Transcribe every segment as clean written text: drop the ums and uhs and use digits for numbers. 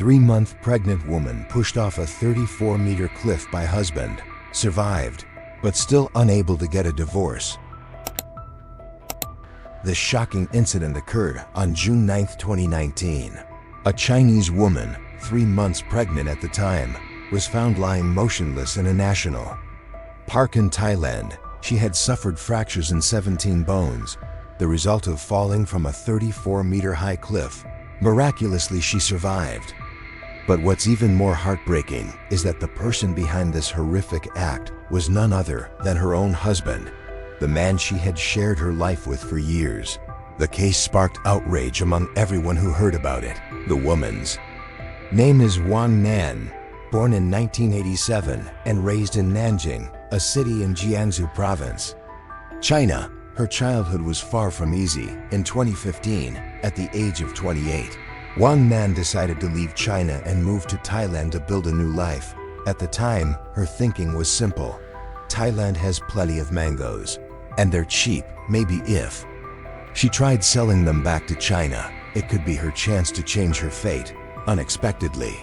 3-month pregnant woman pushed off a 34-meter cliff by husband, survived, but still unable to get a divorce. This shocking incident occurred on June 9, 2019. A Chinese woman, 3 months pregnant at the time, was found lying motionless in a national park in Thailand. She had suffered fractures in 17 bones, the result of falling from a 34-meter high cliff. Miraculously, she survived. But what's even more heartbreaking is that the person behind this horrific act was none other than her own husband, the man she had shared her life with for years. The case sparked outrage among everyone who heard about it. The woman's name is Wang Nan, born in 1987 and raised in Nanjing, a city in Jiangsu province, China. Her childhood was far from easy. In 2015, at the age of 28, Wang Nan decided to leave China and move to Thailand to build a new life. At the time, her thinking was simple. Thailand has plenty of mangoes, and they're cheap. Maybe if she tried selling them back to China, it could be her chance to change her fate. Unexpectedly,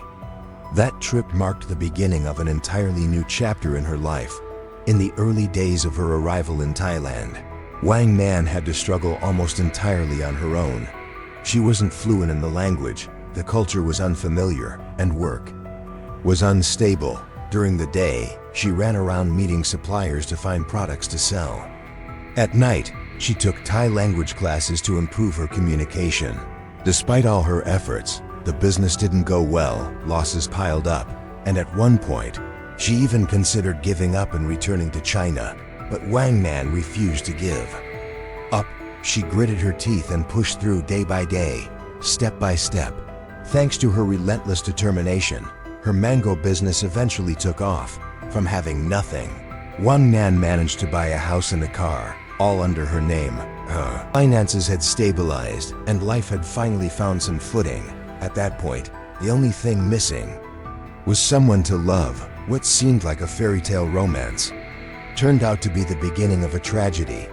that trip marked the beginning of an entirely new chapter in her life. In the early days of her arrival in Thailand, Wang Nan had to struggle almost entirely on her own. She wasn't fluent in the language, the culture was unfamiliar, and work was unstable. During the day, she ran around meeting suppliers to find products to sell. At night, she took Thai language classes to improve her communication. Despite all her efforts, the business didn't go well, losses piled up, and at one point, she even considered giving up and returning to China. But Wang Nan refused to give up. She gritted her teeth and pushed through day by day, step by step. Thanks to her relentless determination, her mango business eventually took off. From having nothing, Wang Nan managed to buy a house and a car, all under her name. Her finances had stabilized, and life had finally found some footing. At that point, the only thing missing was someone to love. What seemed like a fairy tale romance turned out to be the beginning of a tragedy.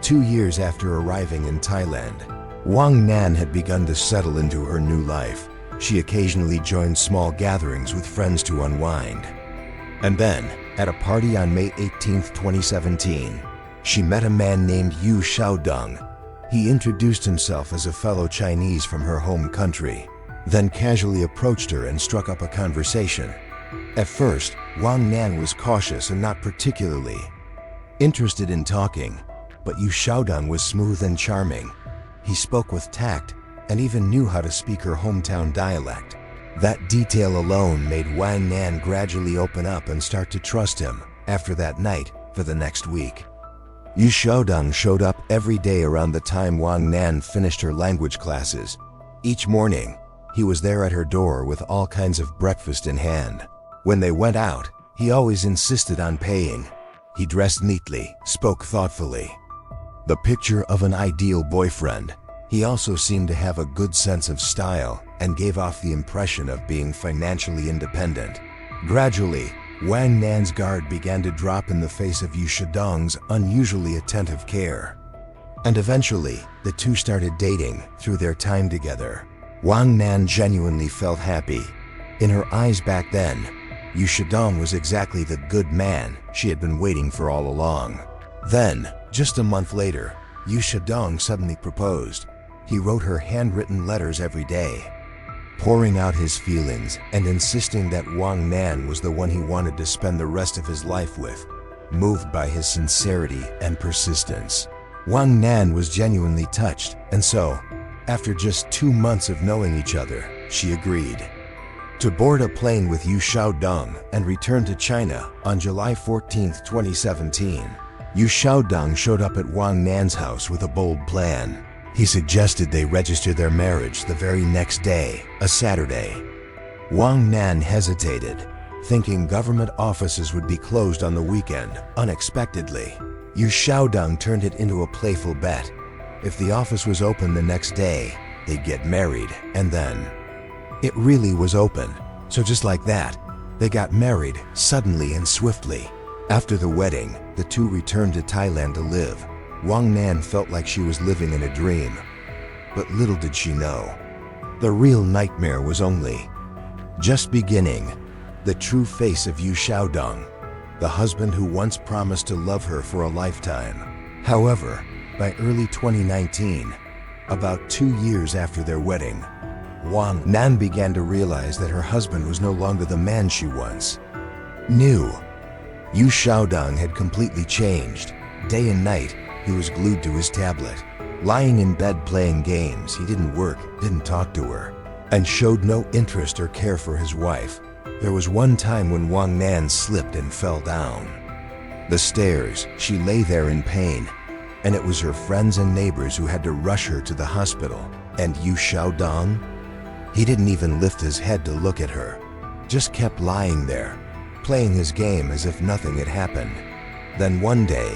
2 years after arriving in Thailand, Wang Nan had begun to settle into her new life. She occasionally joined small gatherings with friends to unwind. And then, at a party on May 18, 2017, she met a man named Yu Xiaodong. He introduced himself as a fellow Chinese from her home country, then casually approached her and struck up a conversation. At first, Wang Nan was cautious and not particularly interested in talking, but Yu Xiaodong was smooth and charming. He spoke with tact and even knew how to speak her hometown dialect. That detail alone made Wang Nan gradually open up and start to trust him. After that night, for the next week, Yu Xiaodong showed up every day around the time Wang Nan finished her language classes. Each morning, he was there at her door with all kinds of breakfast in hand. When they went out, he always insisted on paying. He dressed neatly, spoke thoughtfully. The picture of an ideal boyfriend. He also seemed to have a good sense of style and gave off the impression of being financially independent. Gradually, Wang Nan's guard began to drop in the face of Yu Xiaodong's unusually attentive care. And eventually, the two started dating. Through their time together, Wang Nan genuinely felt happy. In her eyes back then, Yu Xiaodong was exactly the good man she had been waiting for all along. Then, just a month later, Yu Xiaodong suddenly proposed. He wrote her handwritten letters every day, pouring out his feelings and insisting that Wang Nan was the one he wanted to spend the rest of his life with. Moved by his sincerity and persistence, Wang Nan was genuinely touched, and so, after just 2 months of knowing each other, she agreed to board a plane with Yu Xiaodong and return to China. On July 14, 2017, Yu Xiaodong showed up at Wang Nan's house with a bold plan. He suggested they register their marriage the very next day, a Saturday. Wang Nan hesitated, thinking government offices would be closed on the weekend. Unexpectedly, Yu Xiaodong turned it into a playful bet. If the office was open the next day, they'd get married, and then it really was open. So just like that, they got married, suddenly and swiftly. After the wedding, the two returned to Thailand to live. Wang Nan felt like she was living in a dream. But little did she know, the real nightmare was only Just beginning, the true face of Yu Xiaodong, the husband who once promised to love her for a lifetime. However, by early 2019, about 2 years after their wedding, Wang Nan began to realize that her husband was no longer the man she once knew. Yu Xiaodong had completely changed. Day and night, he was glued to his tablet. Lying in bed playing games, he didn't work, didn't talk to her, and showed no interest or care for his wife. There was one time when Wang Nan slipped and fell down the stairs. She lay there in pain, and it was her friends and neighbors who had to rush her to the hospital. And Yu Xiaodong? He didn't even lift his head to look at her, just kept lying there, playing his game as if nothing had happened. Then one day,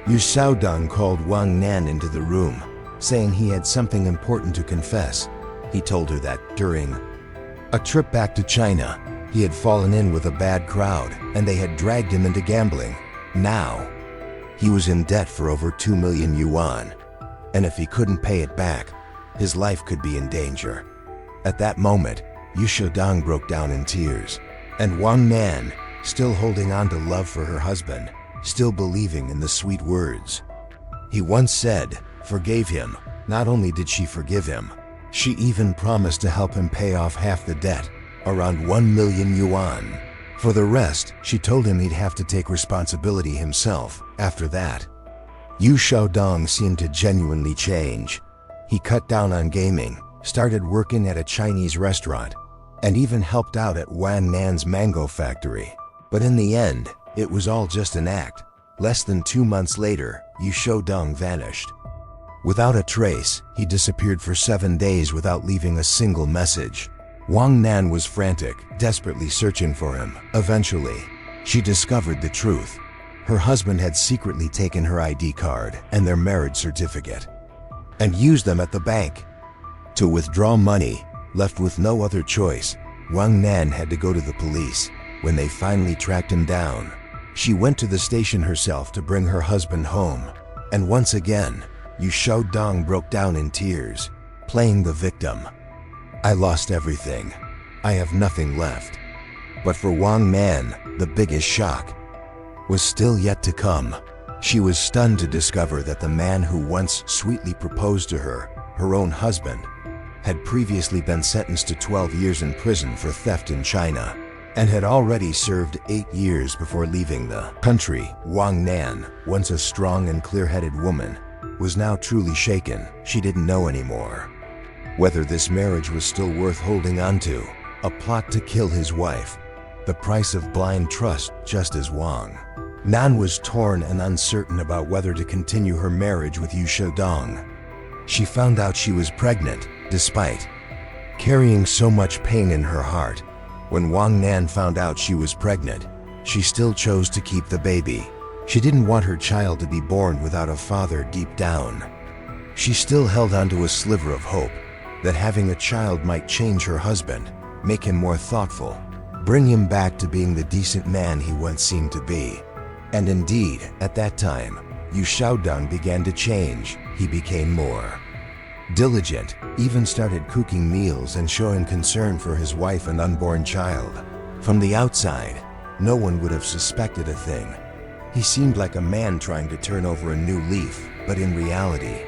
Yu Xiaodong called Wang Nan into the room, saying he had something important to confess. He told her that during a trip back to China, he had fallen in with a bad crowd and they had dragged him into gambling. Now, he was in debt for over 2 million yuan, and if he couldn't pay it back, his life could be in danger. At that moment, Yu Xiaodong broke down in tears, and Wang Nan, still holding on to love for her husband, still believing in the sweet words he once said, forgave him. Not only did she forgive him, she even promised to help him pay off half the debt, around 1 million yuan. For the rest, she told him he'd have to take responsibility himself. After that, Yu Xiaodong seemed to genuinely change. He cut down on gaming, started working at a Chinese restaurant, and even helped out at Wang Nan's mango factory. But in the end, it was all just an act. Less than 2 months later, Yu Xiaodong vanished. Without a trace, he disappeared for 7 days without leaving a single message. Wang Nan was frantic, desperately searching for him. Eventually, she discovered the truth. Her husband had secretly taken her ID card and their marriage certificate, and used them at the bank to withdraw money. Left with no other choice, Wang Nan had to go to the police. When they finally tracked him down, she went to the station herself to bring her husband home. And once again, Yu Xiaodong broke down in tears, playing the victim. I lost everything. I have nothing left. But for Wang Nan, the biggest shock was still yet to come. She was stunned to discover that the man who once sweetly proposed to her, her own husband, had previously been sentenced to 12 years in prison for theft in China, and had already served 8 years before leaving the country. Wang Nan, once a strong and clear-headed woman, was now truly shaken. She didn't know anymore whether this marriage was still worth holding on to. A plot to kill his wife, the price of blind trust, just as Wang Nan was torn and uncertain about whether to continue her marriage with Yu Xiaodong. She found out she was pregnant, despite carrying so much pain in her heart. When Wang Nan found out she was pregnant, she still chose to keep the baby. She didn't want her child to be born without a father deep down. She still held on to a sliver of hope that having a child might change her husband, make him more thoughtful, bring him back to being the decent man he once seemed to be. And indeed, at that time, Yu Xiaodong began to change. He became more diligent, even started cooking meals and showing concern for his wife and unborn child. From the outside, no one would have suspected a thing. He seemed like a man trying to turn over a new leaf, but in reality,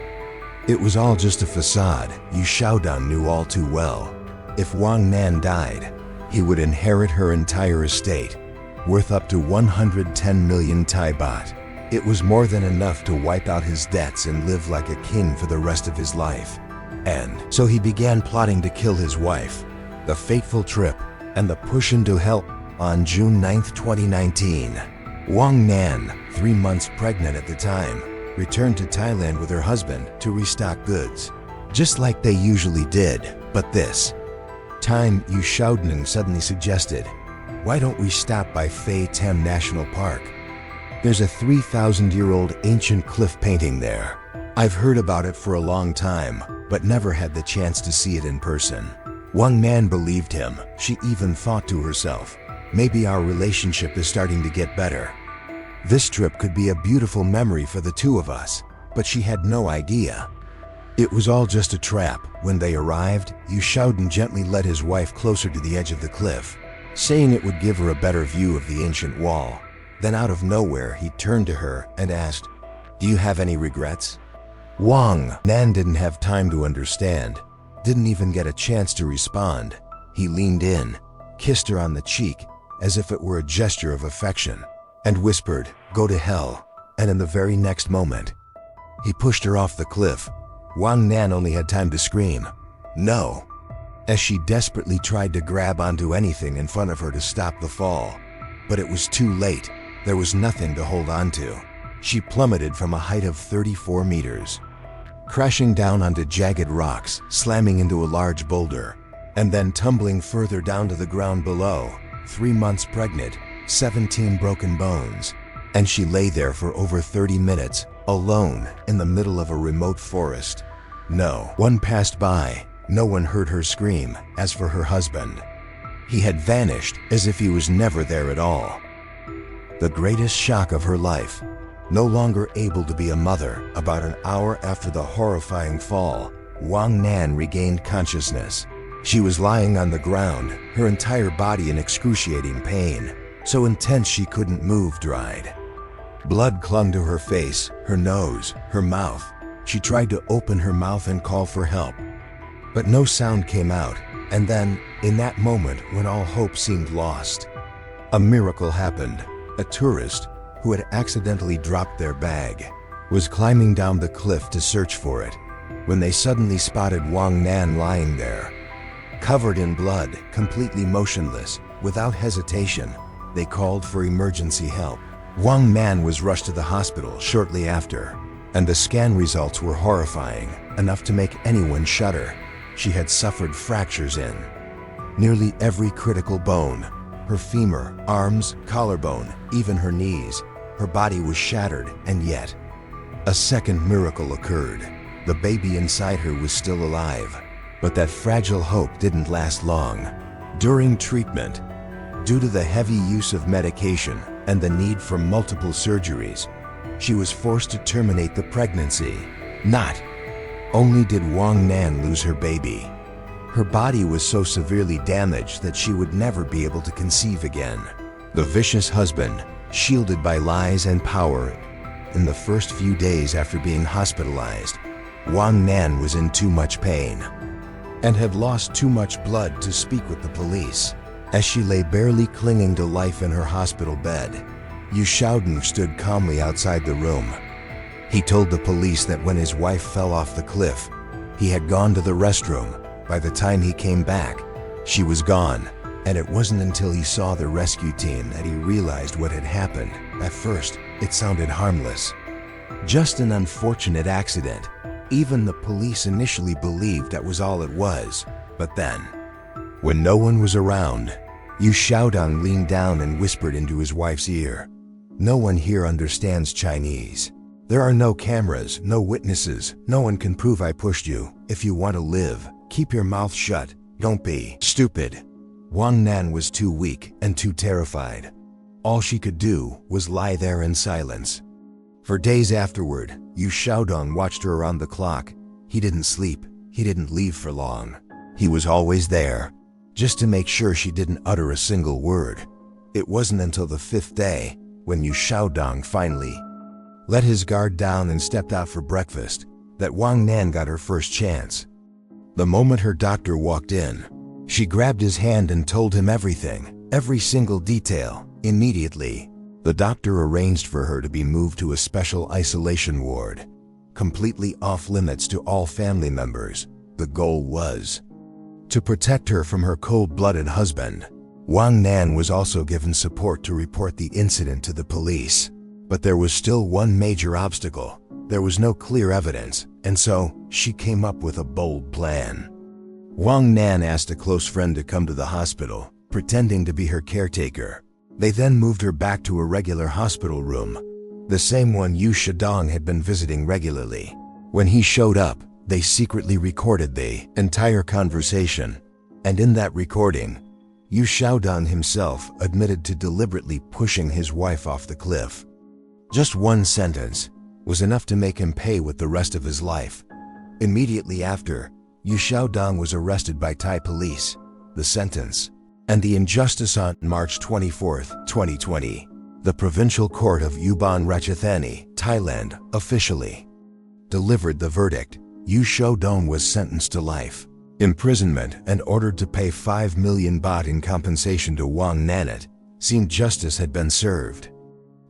it was all just a facade. Yu Xiaodong knew all too well. If Wang Nan died, he would inherit her entire estate, worth up to 110 million Thai baht. It was more than enough to wipe out his debts and live like a king for the rest of his life. And so he began plotting to kill his wife. The fateful trip and the push into hell. On June 9, 2019, Wang Nan, 3 months pregnant at the time, returned to Thailand with her husband to restock goods, just like they usually did. But this time, Yu Xiaodong suddenly suggested, "Why don't we stop by Phay Tem National Park? There's a 3,000-year-old ancient cliff painting there. I've heard about it for a long time, but never had the chance to see it in person." Wang Nan believed him. She even thought to herself, maybe our relationship is starting to get better. This trip could be a beautiful memory for the two of us. But she had no idea It was all just a trap. When they arrived, Yu Xiaodong gently led his wife closer to the edge of the cliff, saying it would give her a better view of the ancient wall. Then out of nowhere, he turned to her and asked, "Do you have any regrets?" Wang Nan didn't have time to understand, didn't even get a chance to respond. He leaned in, kissed her on the cheek as if it were a gesture of affection, and whispered, "Go to hell." And in the very next moment, he pushed her off the cliff. Wang Nan only had time to scream, "No," as she desperately tried to grab onto anything in front of her to stop the fall. But it was too late. There was nothing to hold on to. She plummeted from a height of 34 meters, crashing down onto jagged rocks, slamming into a large boulder, and then tumbling further down to the ground below. 3 months pregnant, 17 broken bones, and she lay there for over 30 minutes, alone in the middle of a remote forest. No one passed by, no one heard her scream. As for her husband, he had vanished as if he was never there at all. The greatest shock of her life. No longer able to be a mother, about an hour after the horrifying fall, Wang Nan regained consciousness. She was lying on the ground, her entire body in excruciating pain, so intense she couldn't move, dried. Blood clung to her face, her nose, her mouth. She tried to open her mouth and call for help, but no sound came out. And then, in that moment when all hope seemed lost, a miracle happened. A tourist, who had accidentally dropped their bag, was climbing down the cliff to search for it, when they suddenly spotted Wang Nan lying there, covered in blood, completely motionless. Without hesitation, they called for emergency help. Wang Nan was rushed to the hospital shortly after, and the scan results were horrifying, enough to make anyone shudder. She had suffered fractures in nearly every critical bone. Her femur, arms, collarbone, even her knees. Her body was shattered, and yet a second miracle occurred. The baby inside her was still alive, but that fragile hope didn't last long. During treatment, due to the heavy use of medication and the need for multiple surgeries, she was forced to terminate the pregnancy. Not only did Wang Nan lose her baby, her body was so severely damaged that she would never be able to conceive again. The vicious husband, shielded by lies and power, in the first few days after being hospitalized, Wang Nan was in too much pain and had lost too much blood to speak with the police. As she lay barely clinging to life in her hospital bed, Yu Xiaodong stood calmly outside the room. He told the police that when his wife fell off the cliff, he had gone to the restroom. By the time he came back, she was gone, and it wasn't until he saw the rescue team that he realized what had happened. At first, it sounded harmless, just an unfortunate accident. Even the police initially believed that was all it was. But then, when no one was around, Yu Xiaodong leaned down and whispered into his wife's ear, "No one here understands Chinese. There are no cameras, no witnesses. No one can prove I pushed you. If you want to live, keep your mouth shut. Don't be stupid." Wang Nan was too weak and too terrified. All she could do was lie there in silence. For days afterward, Yu Xiaodong watched her around the clock. He didn't sleep. He didn't leave for long. He was always there, just to make sure she didn't utter a single word. It wasn't until the 5th day, when Yu Xiaodong finally let his guard down and stepped out for breakfast, that Wang Nan got her first chance. The moment her doctor walked in, she grabbed his hand and told him everything, every single detail. Immediately, the doctor arranged for her to be moved to a special isolation ward, completely off limits to all family members. The goal was to protect her from her cold-blooded husband. Wang Nan was also given support to report the incident to the police. But there was still one major obstacle. There was no clear evidence, and so she came up with a bold plan. Wang Nan asked a close friend to come to the hospital, pretending to be her caretaker. They then moved her back to a regular hospital room, the same one Yu Xiaodong had been visiting regularly. When he showed up, they secretly recorded the entire conversation, and in that recording, Yu Xiaodong himself admitted to deliberately pushing his wife off the cliff. Just one sentence was enough to make him pay with the rest of his life. Immediately after, Yu Xiaodong was arrested by Thai police. The sentence and the injustice. On March 24, 2020, the Provincial Court of Ubon Ratchathani, Thailand, officially delivered the verdict. Yu Xiaodong was sentenced to life imprisonment and ordered to pay 5 million baht in compensation to Wang Nan. It seemed justice had been served.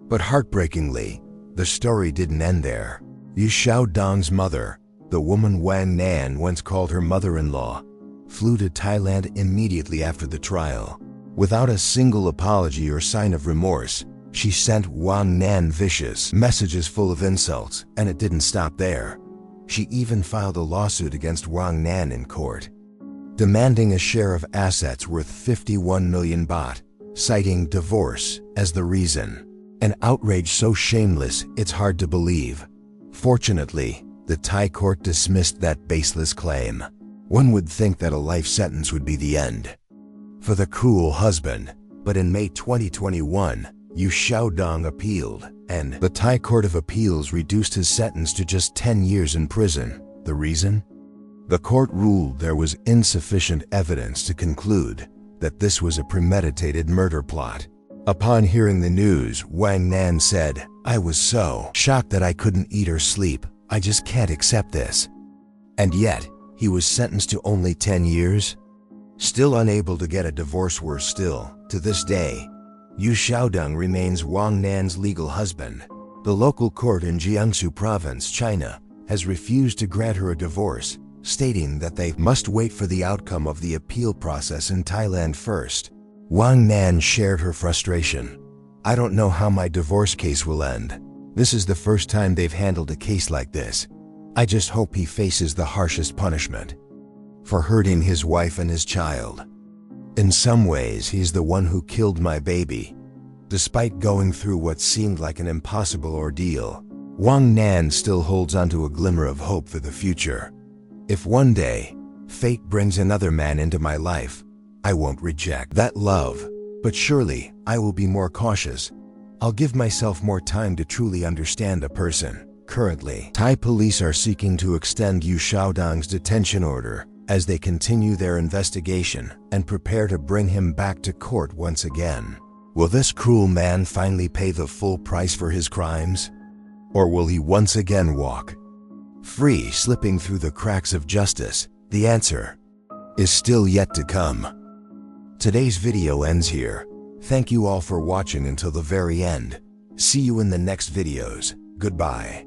But heartbreakingly, the story didn't end there. Yu Xiaodong's mother, the woman Wang Nan once called her mother-in-law, flew to Thailand immediately after the trial. Without a single apology or sign of remorse, she sent Wang Nan vicious messages full of insults, and it didn't stop there. She even filed a lawsuit against Wang Nan in court, demanding a share of assets worth 51 million baht, citing divorce as the reason. An outrage so shameless it's hard to believe. Fortunately, the Thai court dismissed that baseless claim. One would think that a life sentence would be the end for the cruel husband, but in May 2021, Yu Xiaodong appealed, and the Thai Court of Appeals reduced his sentence to just 10 years in prison. The reason? The court ruled there was insufficient evidence to conclude that this was a premeditated murder plot. Upon hearing the news, Wang Nan said, "I was so shocked that I couldn't eat or sleep. I just can't accept this." And yet, he was sentenced to only 10 years? Still unable to get a divorce. Worse still, to this day, Yu Xiaodong remains Wang Nan's legal husband. The local court in Jiangsu Province, China, has refused to grant her a divorce, stating that they must wait for the outcome of the appeal process in Thailand first. Wang Nan shared her frustration. "I don't know how my divorce case will end. This is the first time they've handled a case like this. I just hope he faces the harshest punishment for hurting his wife and his child. In some ways, he's the one who killed my baby." Despite going through what seemed like an impossible ordeal, Wang Nan still holds onto a glimmer of hope for the future. "If one day, fate brings another man into my life, I won't reject that love, but surely I will be more cautious. I'll give myself more time to truly understand a person." Currently, Thai police are seeking to extend Yu Xiaodong's detention order as they continue their investigation and prepare to bring him back to court once again. Will this cruel man finally pay the full price for his crimes? Or will he once again walk free, slipping through the cracks of justice? The answer is still yet to come. Today's video ends here. Thank you all for watching until the very end. See you in the next videos. Goodbye.